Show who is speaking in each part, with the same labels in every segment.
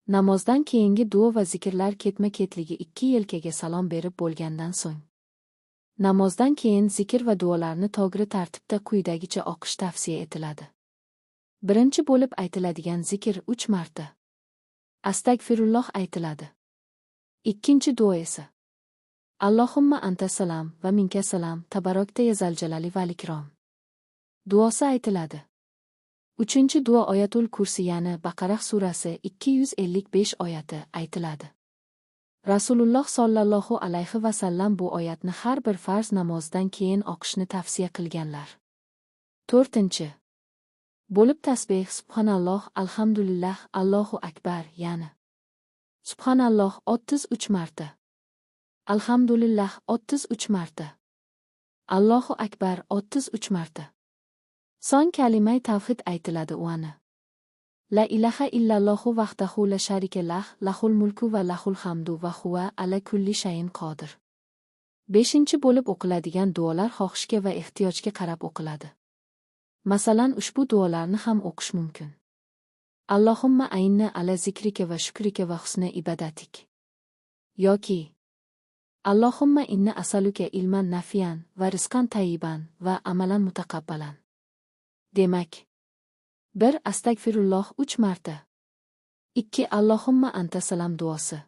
Speaker 1: Namozdan keyingi duo va zikrlar ketma-ketligi 2 yelkaga salom berib bo'lgandan so'ng. Namozdan keyin zikr va duolarni to'g'ri tartibda quyidagicha o'qish tavsiya etiladi. Birinchi bo'lib aytiladigan zikr 3 marta Astagfirulloh aytiladi. Ikkinchi duo esa Allohumma anta salam va minka salam tabarakta ya zal jalali val ikrom duosi aytiladi. Uchinchi duo Oyatul Kursi ya'ni Baqara surasi 255 oyati aytiladi. Rasululloh sollallohu alayhi va sallam bu oyatni har bir farz namozdan keyin o'qishni tavsiya qilganlar. To'rtinchi bo'lib tasbih subhanalloh, alhamdulillah, Allohu akbar ya'ni subhanalloh 33 marta, alhamdulillah 33 marta, Allohu akbar 33 marta. So'ng kalimay tavhid aytiladi uani. La ilaha illallahu vahdahu la sharika lah, lahul mulku va lahul hamdu va huva ala kulli shayin qodir. Beshinchi bo'lib o'qiladigan duolar xohishga va ehtiyojga qarab o'qiladi. Masalan, ushbu duolarni ham o'qish mumkin. Allohumma aynna ala zikrika va shukrika va husna ibadatik. Yoki Allohumma inna asaluka ilman nafiyan va rizqan tayyiban va amalan mutaqabbalan. Demak, 1. Astagfirulloh 3 marta. 2. Allohumma anta salam duosi.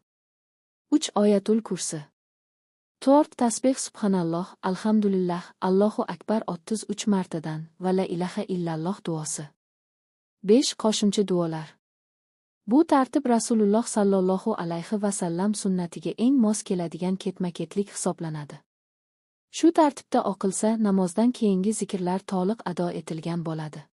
Speaker 1: 3. Oyatul Kursi. 4. Tasbih subhanalloh, alhamdulillah, Allohu akbar 33 martadan va la ilaha illalloh duosi. 5. Qo'shimcha duolar. Bu tartib Rasululloh sallallohu alayhi va sallam sunnatiga eng mos keladigan ketma-ketlik hisoblanadi. Shu tartibda o'qilsa, namozdan keyingi zikrlar to'liq ado etilgan bo'ladi.